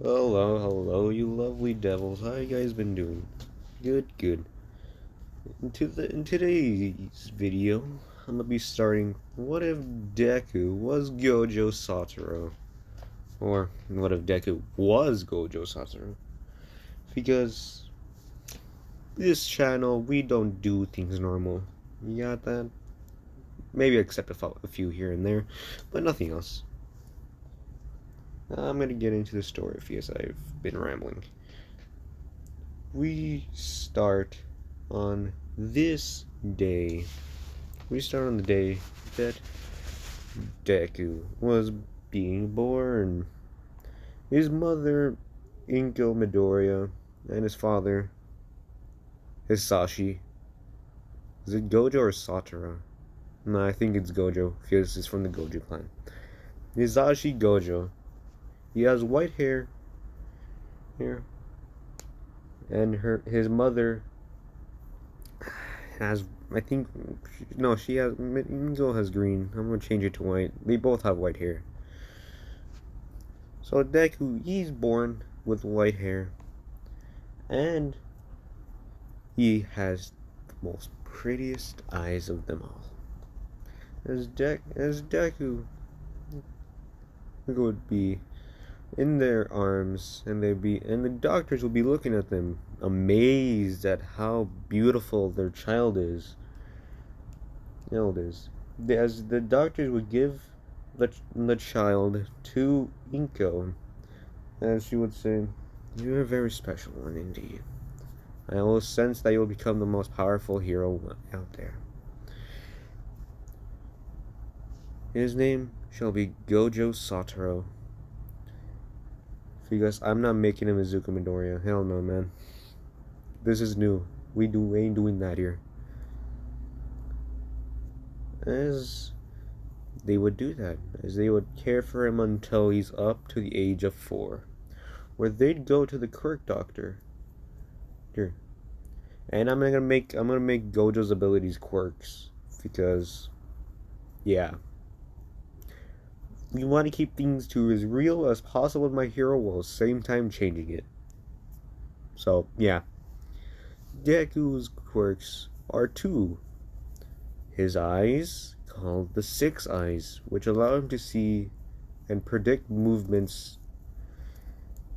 Hello, you lovely devils. How you guys been doing? Good. In today's video, I'm gonna be starting. What if Deku was Gojo Satoru? Or what if Deku was Gojo Satoru? Because this channel, we don't do things normal. You got that? Maybe except a few here and there, but nothing else. I'm gonna get into the story because I've been rambling. We start on this day. We start on the day that Deku was being born. His mother, Inko Midoriya, and his father, Hisashi. Is it Gojo or Satoru? No, I think it's Gojo, because it's from the Gojo clan. Hisashi Gojo. He has white hair here, and his mother has, I think, no, she has, Inzo has green. I'm gonna change it to white. They both have white hair. So Deku, he's born with white hair, and he has the most prettiest eyes of them all. As Deku would be in their arms, and the doctors will be looking at them, amazed at how beautiful their child is. As the doctors would give the child to Inko, as she would say, "You're a very special one indeed. I will sense that you'll become the most powerful hero out there. His name shall be Gojo Satoru." Because I'm not making him Izuku Midoriya. Hell no, man. This is new. We ain't doing that here. As they would do that, as they would care for him until he's up to the age of 4, where they'd go to the quirk doctor. Here, and I'm gonna make Gojo's abilities quirks because, yeah, we want to keep things to as real as possible with my hero while at the same time changing it. So yeah, Deku's quirks are 2. His eyes, called the 6 eyes, which allow him to see and predict movements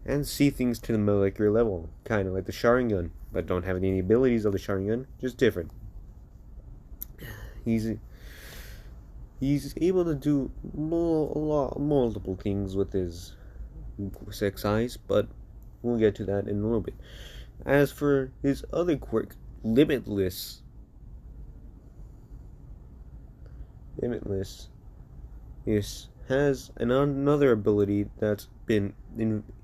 and see things to the molecular level, kind of like the Sharingan, but don't have any abilities of the Sharingan, just different. He's able to do multiple things with his 6 eyes, but we'll get to that in a little bit. As for his other quirk, Limitless, has another ability that's been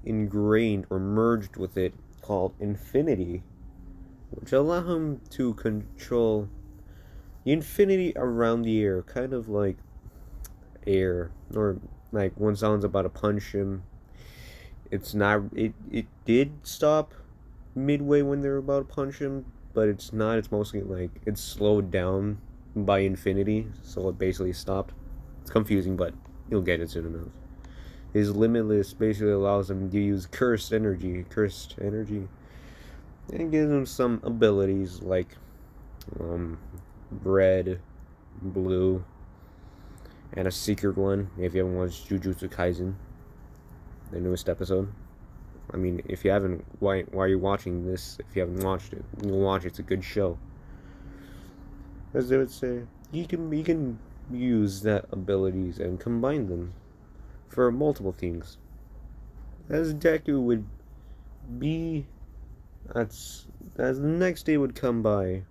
ingrained or merged with it called Infinity, which allow him to control the infinity around the air, kind of like air, or like when someone's about to punch him. It did stop midway when they're about to punch him, but it's not. It's mostly like it's slowed down by infinity, so it basically stopped. It's confusing, but you'll get it soon enough. His Limitless basically allows him to use cursed energy, and gives him some abilities like red, blue, and a secret one. If you haven't watched Jujutsu Kaisen, the newest episode. I mean, if you haven't, why are you watching this? If you haven't watched it, you'll watch it. It's a good show. As they would say, you can use that abilities and combine them for multiple things. As Deku would be, as the next day would come by.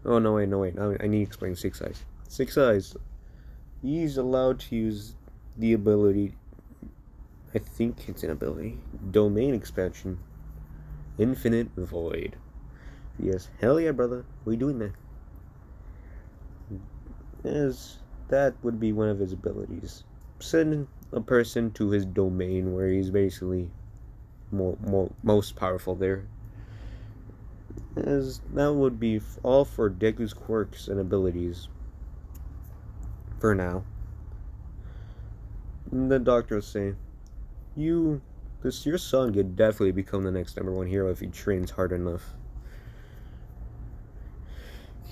Oh no wait! I need to explain 6 eyes. 6 eyes. He's allowed to use the ability. I think it's an ability. Domain expansion. Infinite Void. Yes, hell yeah, brother. We doing that. As that would be one of his abilities. Send a person to his domain where he's basically most powerful there. As that would be all for Deku's quirks and abilities. For now. The doctor will say, your son could definitely become the next #1 hero if he trains hard enough.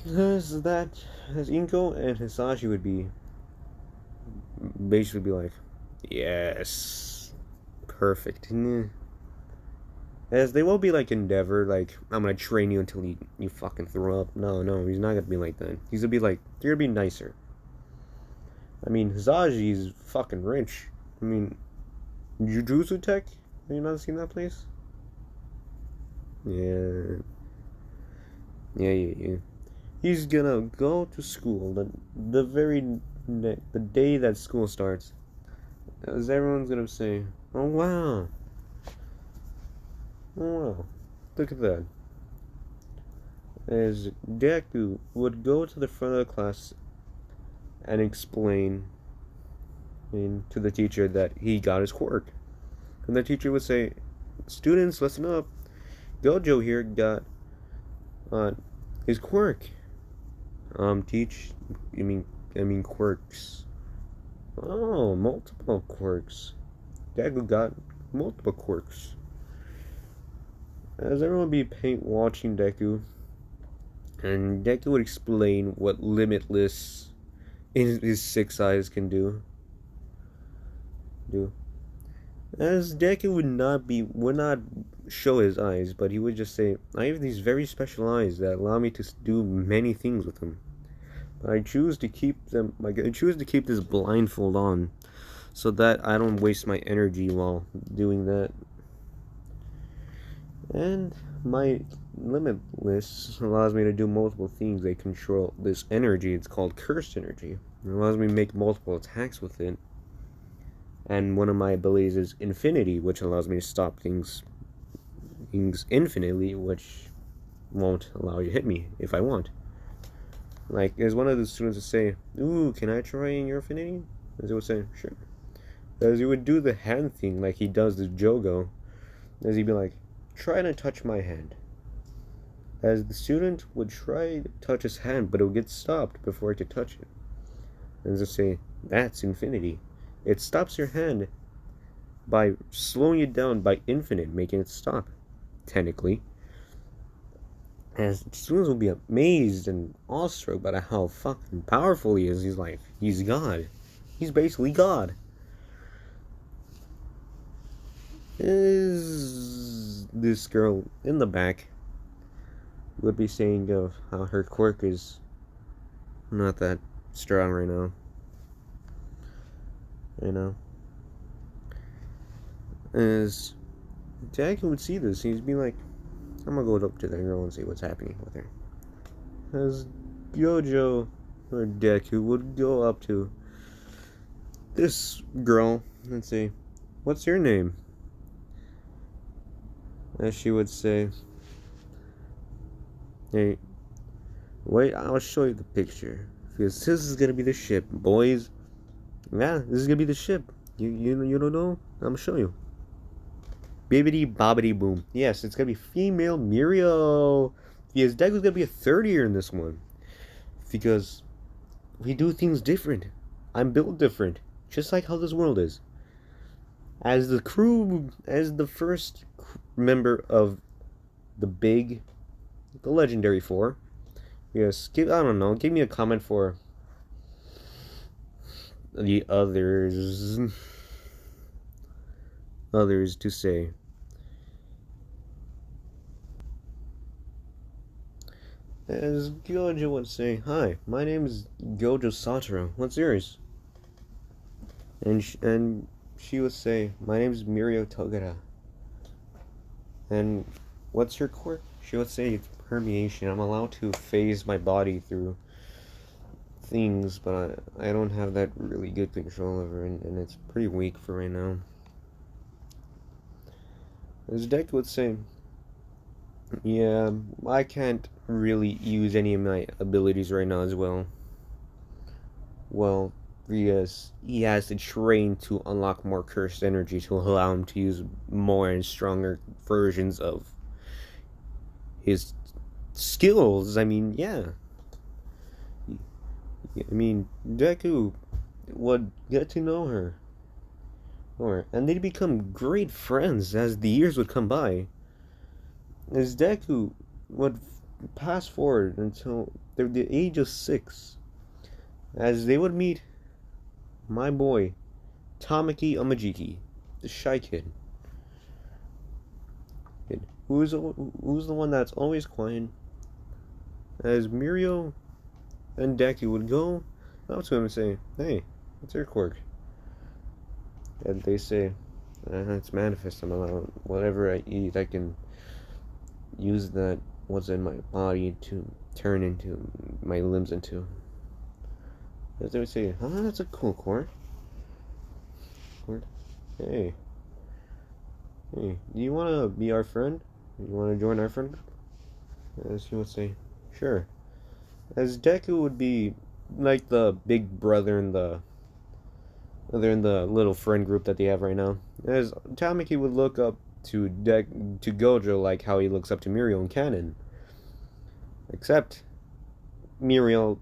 Because as Inko and Hisashi would basically be like, yes, perfect. As they won't be like Endeavor, like, I'm gonna train you until you fucking throw up. No, he's not gonna be like that. He's gonna be like, you're gonna be nicer. I mean, Hisaji's fucking rich. I mean, Jujutsu Tech? Have you not seen that place? Yeah. Yeah. He's gonna go to school the day that school starts. As everyone's gonna say, oh wow. Look at that. As Deku would go to the front of the class and explain to the teacher that he got his quirk. And the teacher would say, students, listen up. Gojo here got his quirk. I mean quirks. Oh, multiple quirks. Deku got multiple quirks. As everyone would be watching Deku, and Deku would explain what limitless in his 6 eyes can do. As Deku would not show his eyes, but he would just say, I have these very special eyes that allow me to do many things with them. But I choose to keep this blindfold on so that I don't waste my energy while doing that. And my limitless allows me to do multiple things. They control this energy. It's called cursed energy. It allows me to make multiple attacks with it. And one of my abilities is infinity, which allows me to stop things infinitely, which won't allow you to hit me if I want. Like, as one of the students would say, ooh, can I try in your infinity? As he would say, sure. As he would do the hand thing like he does the Jogo. As he'd be like, try to touch my hand. As the student would try to touch his hand, but it would get stopped before he could touch it. And he'd say, that's infinity. It stops your hand by slowing it down by infinite, making it stop, technically. As students will be amazed and awestruck about how fucking powerful he is. He's like, he's God. He's basically God. Is this girl in the back would be saying of how her quirk is not that strong right now. You know? As Deku would see this, he'd be like, I'm gonna go up to the girl and see what's happening with her. As Gojo or Deku would go up to this girl and say, what's your name? As she would say, hey, wait, I'll show you the picture. Because this is gonna be the ship, boys. Yeah, this is gonna be the ship. You don't know? I'm gonna show you. Bibbidi bobbidi boom. Yes, it's gonna be female Muriel. Because Deku's gonna be a third year in this one. Because we do things different. I'm built different. Just like how this world is. As the first member of the legendary four. Yes, I don't know. Give me a comment for the others to say. As Gojo would say, hi, my name is Gojo Satoru. What's yours? And she would say, my name is Mirio Togata. And what's your quirk? She would say, it's permeation. I'm allowed to phase my body through things, but I don't have that really good control over it, and it's pretty weak for right now. As Deku would say, yeah, I can't really use any of my abilities right now as well. Well, because he has to train to unlock more cursed energy to allow him to use more and stronger versions of his skills. I mean, yeah. I mean, Deku would get to know her. And they'd become great friends as the years would come by. As Deku would pass forward until the age of 6, as they would meet my boy, Tamaki Amajiki, the shy kid. Who's the one that's always quiet. As Muriel and Deku would go up to him and say, "Hey, what's your quirk?" And they say, "It's manifest. Whatever I eat, I can use that what's in my body to turn into my limbs into." As they would say, that's a cool quirk. Hey, do you want to be our friend? You want to join our friend group? As he would say, sure. As Deku would be like the big brother in the little friend group that they have right now. As Tamaki would look up to Gojo like how he looks up to Muriel in canon. Except Muriel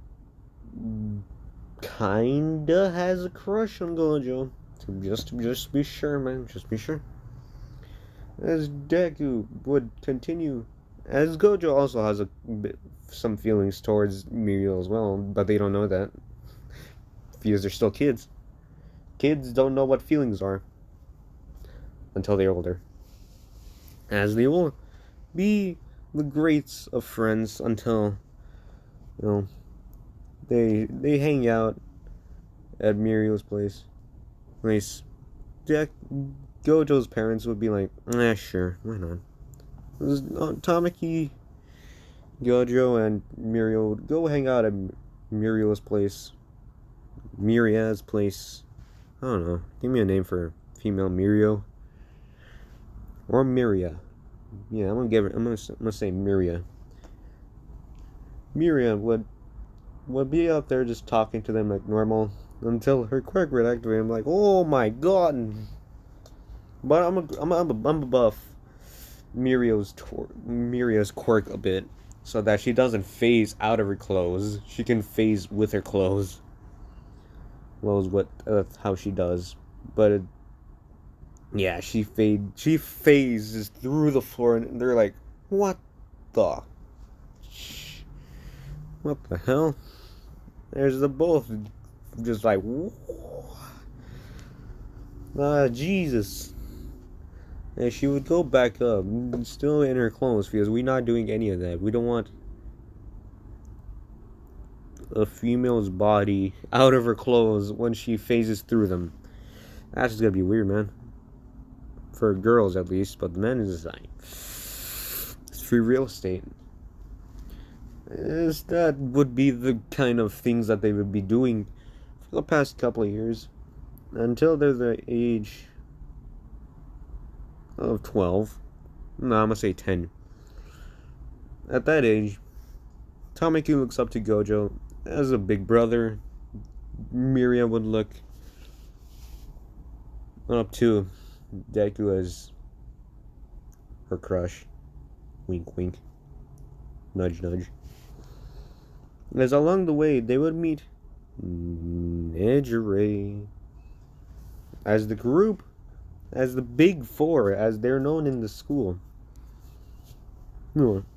kinda has a crush on Gojo. Just be sure, man. Just be sure. As Deku would continue, as Gojo also has some feelings towards Muriel as well, but they don't know that because they're still kids. Kids don't know what feelings are until they're older. As they will be the greats of friends until, they hang out at Muriel's place. Gojo's parents would be like, sure, why not? Tamaki, Gojo, and Muriel would go hang out at Muriel's place. Miria's place. I don't know. Give me a name for female Mirio. Or Miria. Yeah, I'm gonna say Miria. Miria would be out there just talking to them like normal until her quirk would activate. I'm like, oh my god! But I'm above Miria's quirk a bit, so that she doesn't phase out of her clothes. She can phase with her clothes. Well, is how she does, but yeah, she phases through the floor, and they're like, what the hell? There's the both just like, Jesus. And she would go back up, still in her clothes, because we're not doing any of that. We don't want a female's body out of her clothes when she phases through them. That's just gonna be weird, man. For girls, at least, but the men is like, it's free real estate. That would be the kind of things that they would be doing for the past couple of years until they're the age of 12. No, I'm gonna say 10. At that age, Tamaki looks up to Gojo as a big brother. Miria would look up to Deku as her crush. Wink, wink. Nudge, nudge. As along the way, they would meet Nejire as the group, as the Big Four, as they're known in the school.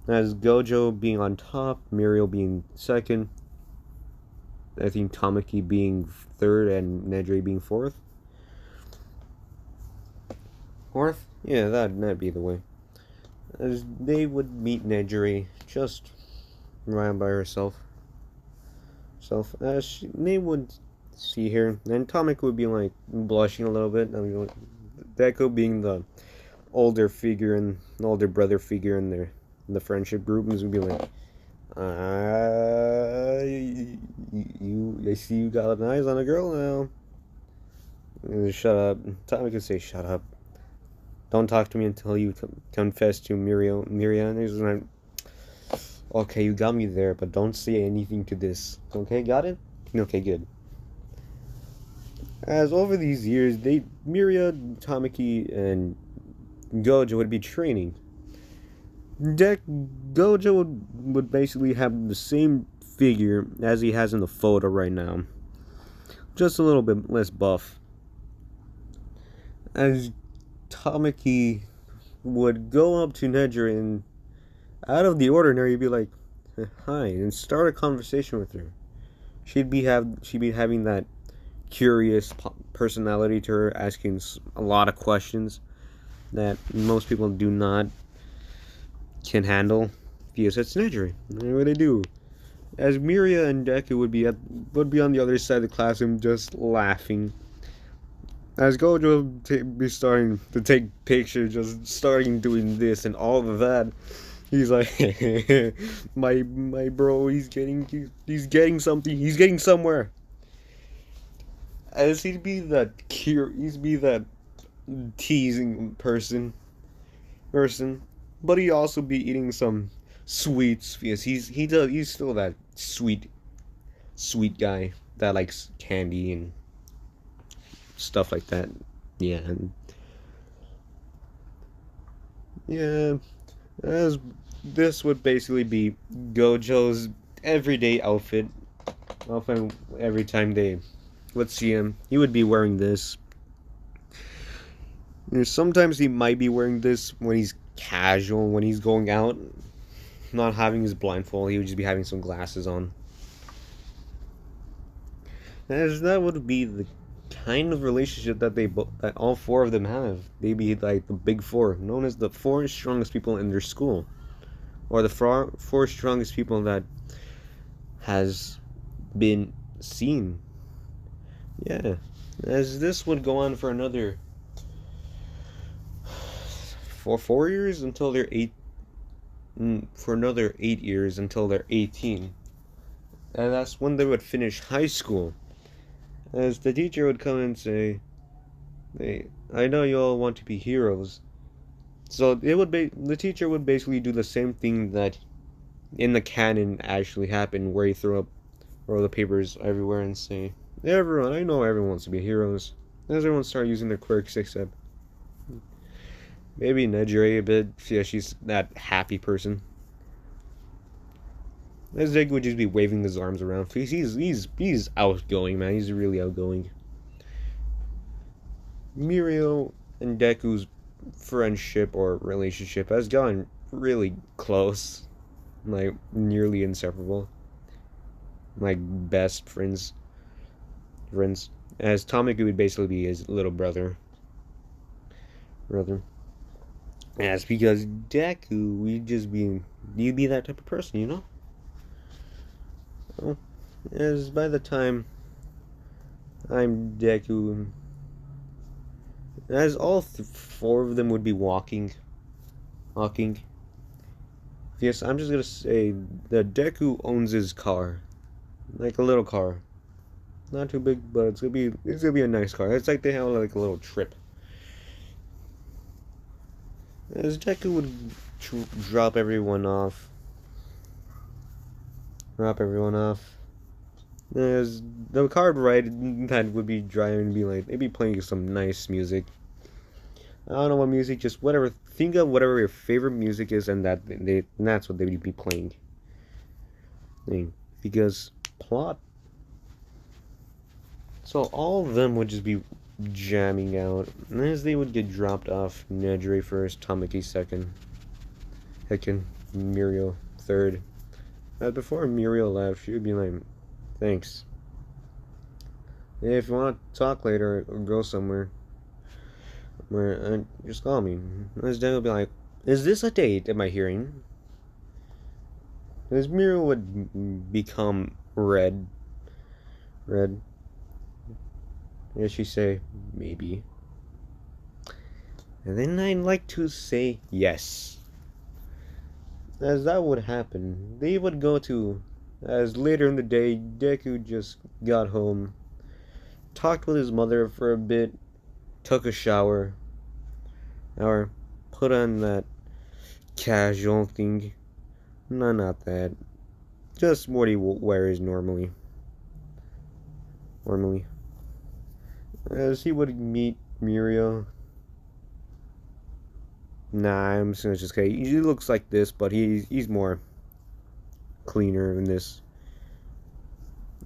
As Gojo being on top, Muriel being second, I think Tamaki being third, and Nejire being fourth. Fourth? Yeah, that'd be the way. As they would meet Nejire just around by herself. As they would see her, and Tamaki would be like blushing a little bit. I mean, Deku being the older figure and older brother figure in the friendship group, would be like, I see you got eyes on a girl now. Shut up. Tamaki could say, shut up. Don't talk to me until you confess to Miria. Okay, you got me there, but don't say anything to this. Okay, got it? Okay, good. As over these years, Miria, Tamaki, and Gojo would be training. Gojo would basically have the same figure as he has in the photo right now. Just a little bit less buff. as Tamaki would go up to Nedra and, out of the ordinary, be like, "Hi," and start a conversation with her. She'd be having that curious personality to her, asking a lot of questions that most people do not can handle. Because it's Nedra. What they do? As Miria and Deku would be on the other side of the classroom, just laughing. As Gojo would be starting to take pictures, just starting doing this and all of that. He's like, my bro, he's getting something, he's getting somewhere. As he'd be that teasing person, but he'd also be eating some sweets because he's still that sweet guy that likes candy and stuff like that. Yeah, and yeah, as this would basically be Gojo's everyday outfit. Often, every time they would see him, he would be wearing this. Sometimes he might be wearing this when he's casual, when he's going out, not having his blindfold. He would just be having some glasses on. As that would be the kind of relationship that that all four of them have. They'd be like the big four, known as the four strongest people in their school, or the four strongest people that has been seen. Yeah, as this would go on for another for 4 years until they're for another 8 years until they're 18, and that's when they would finish high school. As the teacher would come and say, "Hey, I know you all want to be heroes." So the teacher would basically do the same thing that in the canon actually happened, where he throw the papers everywhere and say, "Everyone, I know everyone wants to be heroes." As everyone start using their quirks, except maybe Nejire a bit. Yeah, she's that happy person. As Deku would just be waving his arms around. He's outgoing, man. He's really outgoing. Muriel and Deku's friendship or relationship has gotten really close, like nearly inseparable, like best friends. As Tamaki would basically be his little brother. That's because Deku, you'd be that type of person, you know? Well, as by the time I'm Deku, as all four of them would be walking. Yes, I'm just gonna say that Deku owns his car, like a little car, not too big, but it's gonna be a nice car. It's like they have like a little trip. As Deku would drop everyone off. There's the card ride that would be driving and be like, they'd be playing some nice music. I don't know what music, just whatever. Think of whatever your favorite music is, and that's what they would be playing. Because plot. So all of them would just be jamming out, and as they would get dropped off, Nejire first, Tamaki second, Hicken, Muriel third. Before Muriel left, she would be like, "Thanks. If you want to talk later or go somewhere, just call me." As Dan would be like, "Is this a date? Am I hearing?" As Muriel would become red. As she say, "Maybe." And then I'd like to say yes. As that would happen, they would go to, as later in the day, Deku just got home, talked with his mother for a bit, took a shower, or put on that casual thing. No, not that. Just what he wears normally. As he would meet Muriel. Nah, I'm just gonna say he looks like this, but he's more cleaner than this.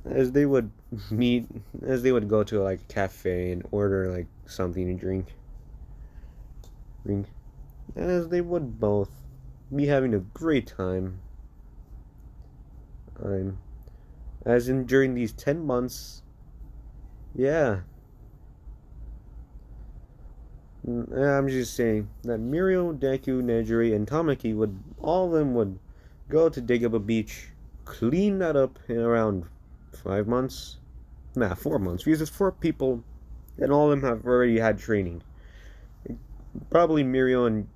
As they would go to like a cafe and order like something to drink. ring, as they would both be having a great time. As in during these 10 months, yeah. I'm just saying that Muriel, Deku, Nejiri, and Tamaki would all of them would go to dig up a beach, clean that up in around 5 months. Nah, 4 months, because it's 4 people, and all of them have already had training. Probably Muriel and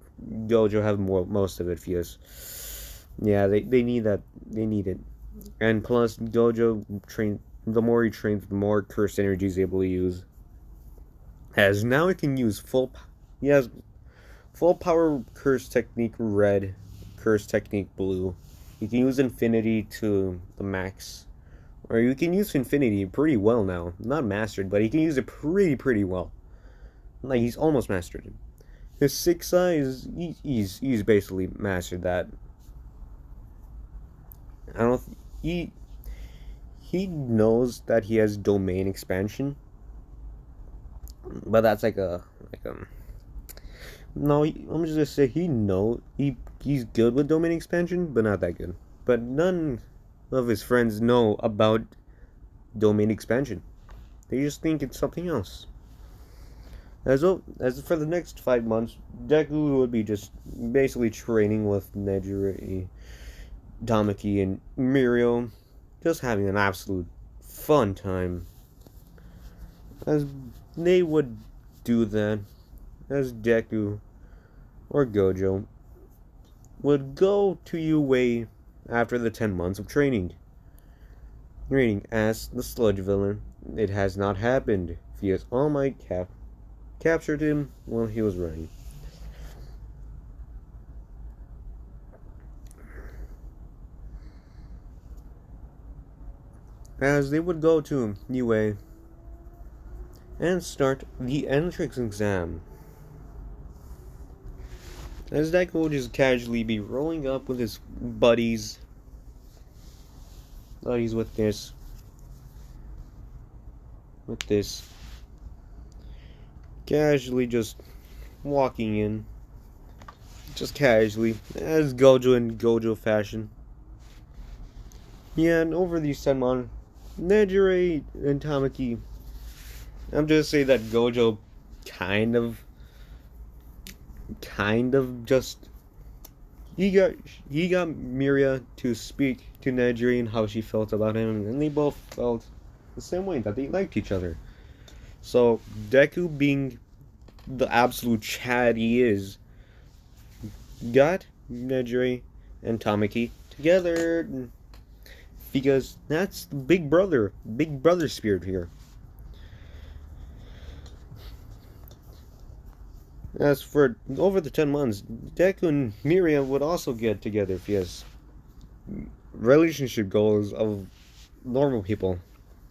Gojo have most of it, because yeah, they need that. They need it. And plus, Gojo the more he trains, the more cursed energy he's able to use. As now he can use he has full power curse technique red, curse technique blue. You can use infinity to the max. Or you can use infinity pretty well now. Not mastered, but he can use it pretty well. Like, he's almost mastered it. His 6 eyes, he's basically mastered that. I don't. He knows that he has domain expansion, but that's no. I'm just gonna say he's good with domain expansion, but not that good. But none of his friends know about domain expansion. They just think it's something else. As for the next 5 months, Deku would be just basically training with Nejiri, Tamaki, and Muriel, just having an absolute fun time. As they would do that, as Deku or Gojo would go to UA after the 10 months of training. As the sludge villain, it has not happened, because All Might captured him while he was running. As they would go to UA and start the entrance exam. As Deku will just casually be rolling up with his buddies with this, casually just walking in, just casually, as Gojo in Gojo fashion. Yeah, and over these 10 months, Nejire and Tamaki, I'm just saying that Gojo kind of just he got Miria to speak to Nejire and how she felt about him, and they both felt the same way, that they liked each other. So Deku, being the absolute Chad he is, got Nejire and Tamaki together, because that's the big brother spirit here. As for over the 10 months, Deku and Miria would also get together, because relationship goals of normal people.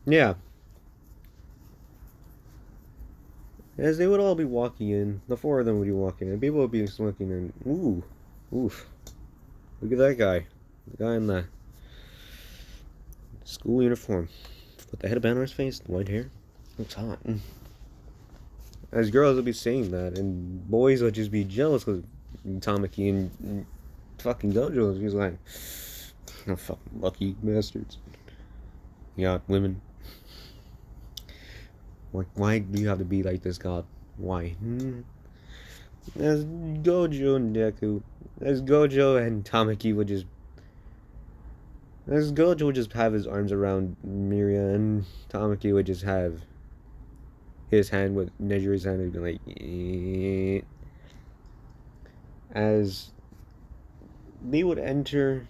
Yeah. As they would all be walking in, the 4 of them would be walking in, people would be looking in, oof, look at that guy. The guy in the school uniform, with the headband on his face, the white hair, looks hot. As girls would be saying that, and boys would just be jealous because Tamaki and fucking Gojo was like, oh, fucking lucky bastards. Yeah, women. Why do you have to be like this, God? Why? As Gojo and Tamaki would just, as Gojo would just have his arms around Miria, and Tamaki would just have his hand with Nejiri's hand, and be like, as they would enter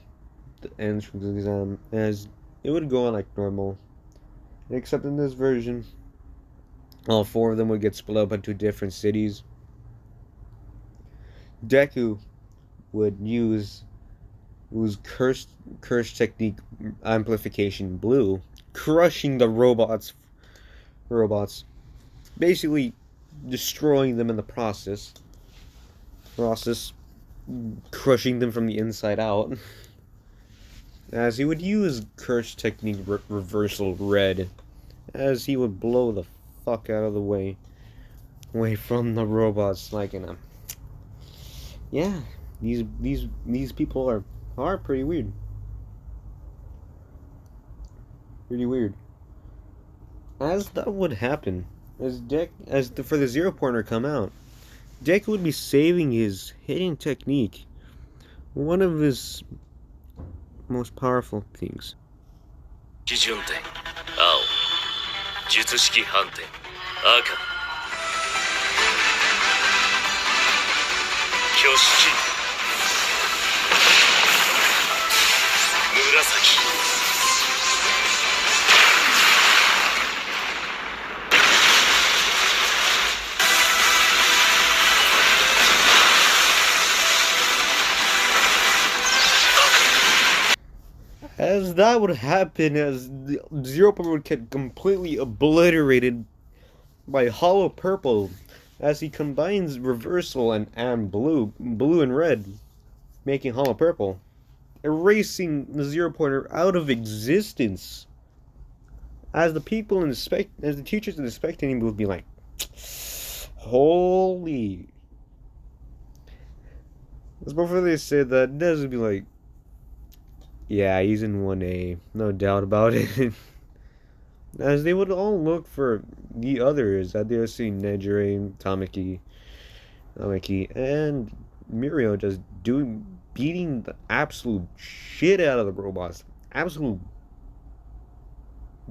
the entrance exam, as it would go on like normal, except in this version, all 4 of them would get split up into different cities. Deku would use curse technique amplification blue, crushing the robots, basically destroying them in the process, crushing them from the inside out. As he would use curse technique reversal red, as he would blow the fuck out of the way from the robots, like in a Yeah, these people are pretty weird. Pretty weird. As that would happen, for the zero pointer come out, Deku would be saving his hitting technique, one of his most powerful things. 基準点青術式反転赤挙式紫 As that would happen, as the zero pointer would get completely obliterated by hollow purple, as he combines reversal and blue and red, making hollow purple, erasing the zero pointer out of existence. As the people in the as the teachers in the spectating would be like, holy. As before they said that, Nez would be like, yeah, he's in 1A, no doubt about it. As they would all look for the others, that they would see Nejire, Tamaki, and Muriel just beating the absolute shit out of the robots. Absolute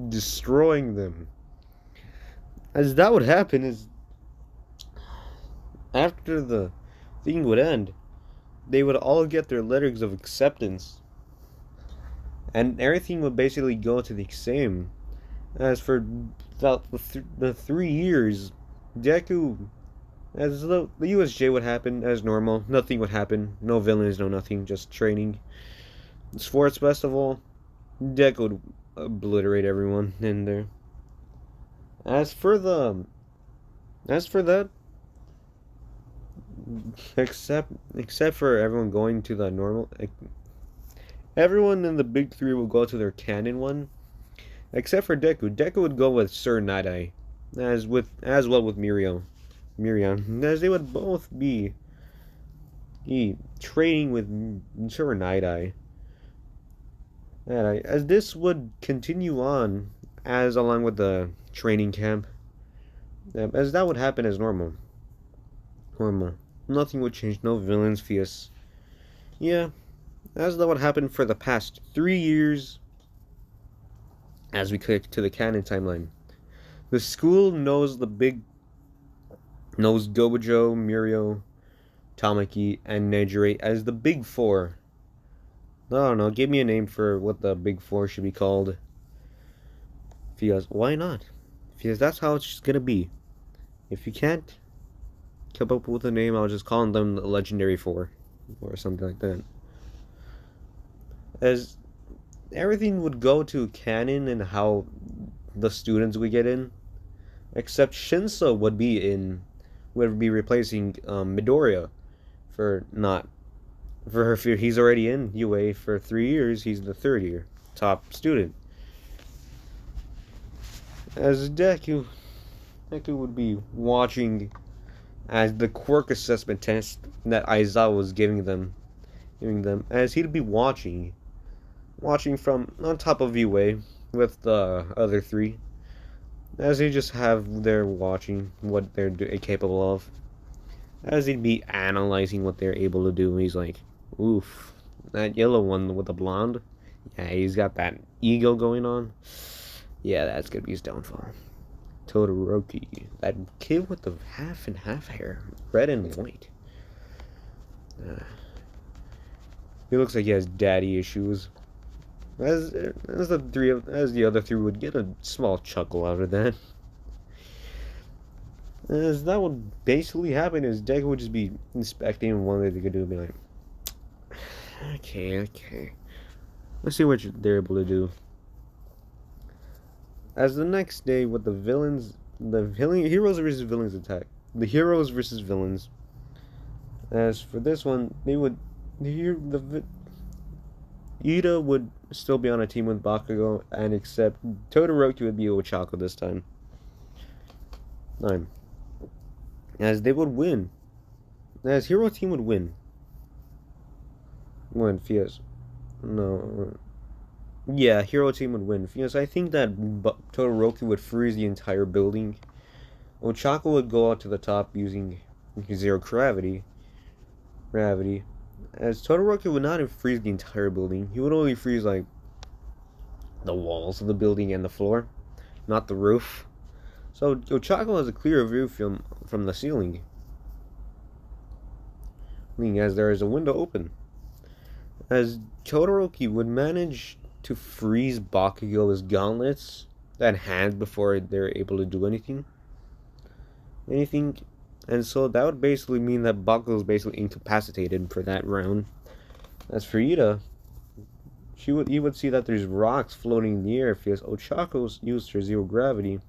destroying them. As that would happen is after the thing would end, they would all get their letters of acceptance. And everything would basically go to the same. As for the 3 years, Deku, as the USJ would happen as normal, nothing would happen, no villains, no nothing, just training. Sports festival, Deku would obliterate everyone in there. As for that, except for everyone going to the normal, everyone in the big three will go to their canon one, except for Deku. Deku would go with Sir Night-Eye, as well with Miriam, as they would both be training with Sir Night-Eye. As this would continue on, as along with the training camp, as that would happen as normal. Nothing would change. No villains, Fias. Yeah, as that would happen for the past 3 years. As we click to the canon timeline, the school knows Gojo, Muriel, Tamaki, and Nejire as the Big Four. I don't know, give me a name for what the Big Four should be called. Fias, why not? Because that's how it's gonna be. If you can't come up with a name, I'll just call them the Legendary Four, or something like that. As everything would go to canon and how the students would get in, except Shinso would be replacing Midoriya he's already in UA for 3 years. He's the 3rd year top student. As Deku would be watching as the quirk assessment test that Aizawa was giving them, as he'd be watching from on top of UA with the other 3, as they just have their watching what they're capable of, as he'd be analyzing what they're able to do. He's like, oof, that yellow one with the blonde, yeah, he's got that ego going on. Yeah, that's gonna be his downfall. Todoroki, that kid with the half and half hair, red and white. He looks like he has daddy issues. As the other 3 would get a small chuckle out of that. As that would basically happen, is Deku would just be inspecting, and one thing they could do would be like, okay, let's see what they're able to do. As the next day, with the heroes versus villains attack, the heroes versus villains. As for this one, Ida would still be on a team with Bakugo, and except Todoroki would be with Ochako this time. As they would win. As Hero Team would win. win. Yes. No. Yeah, hero team would win. Yes, I think that Todoroki would freeze the entire building. Ochako would go out to the top using zero gravity. As Todoroki would not freeze the entire building. He would only freeze like the walls of the building and the floor, not the roof. So Ochako has a clear view from the ceiling, as there is a window open. As Todoroki would manage to freeze Bakugo's gauntlets and hands before they're able to do anything. And so that would basically mean that Bakugo is basically incapacitated for that round. As for Ida, you would see that there's rocks floating in the air because Ochako used her zero gravity.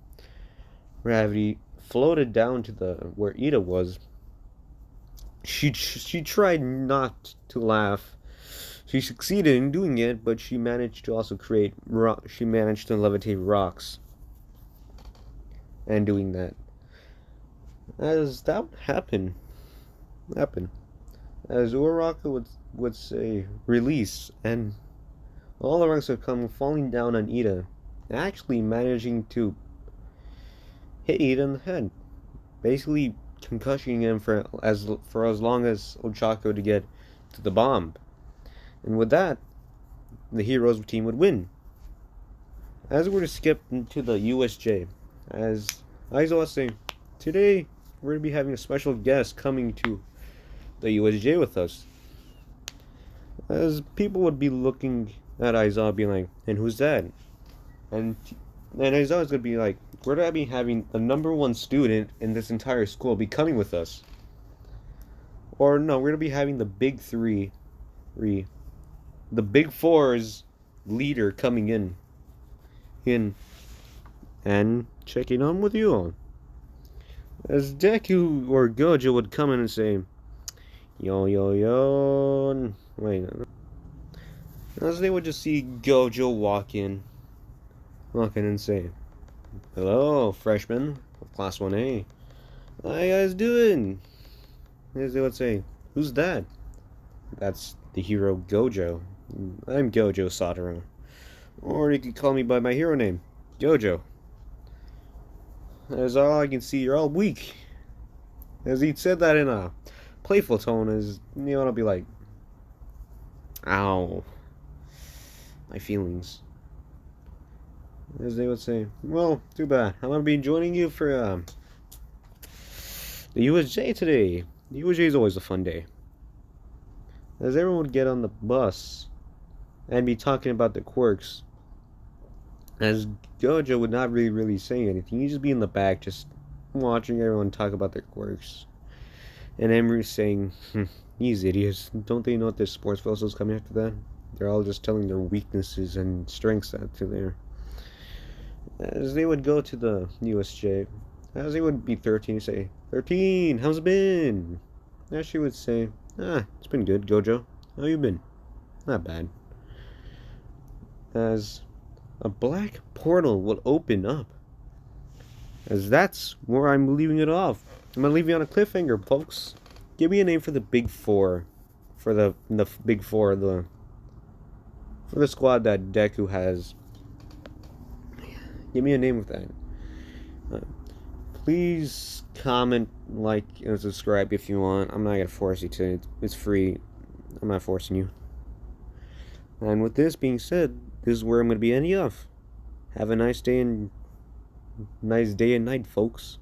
Gravity floated down to where Ida was. She tried not to laugh. She succeeded in doing it, but she managed to also she managed to levitate rocks. And doing that, as that would happen, as Uraraka would say, release, and all the rocks would come falling down on Ida, actually managing to hit Ida in the head, basically concussioning him for as long as Ochako to get to the bomb. And with that, the heroes team would win. As we're to skip into the USJ, as Aizawa was saying, today we're going to be having a special guest coming to the USJ with us. As people would be looking at Aizawa being like, and who's that? And Aizawa's going to be like, we're going to be having the #1 student in this entire school be coming with us. Or no, we're going to be having the big the big four's leader coming in and checking on with you all. As Deku or Gojo would come in and say, yo, wait. As they would just see Gojo walk in and say, hello, freshman of Class 1A. How you guys doing? As they would say, who's that? That's the hero Gojo. I'm Gojo Satoru. Or you could call me by my hero name, Gojo. As all I can see, you're all weak. As he said that in a playful tone, as I'll be like, ow, my feelings. As they would say, well, too bad. I'm gonna be joining you for the USJ today. The USJ is always a fun day. As everyone would get on the bus and be talking about the quirks, as Gojo would not really say anything. He'd just be in the back, just watching everyone talk about their quirks. And Emery's saying, these idiots, don't they know that this sports festival is coming after that? They're all just telling their weaknesses and strengths out to there. As they would go to the USJ, as they would be 13, say, 13, how's it been? As she would say, it's been good, Gojo. How you been? Not bad. As a black portal will open up. As that's where I'm leaving it off. I'm gonna leave you on a cliffhanger, folks. Give me a name for the big four. For the big four, for the squad that Deku has. Give me a name with that. Please comment, like, and subscribe if you want. I'm not gonna force you to. It's free. I'm not forcing you. And with this being said, this is where I'm gonna be ending off. Have a nice day and night, folks.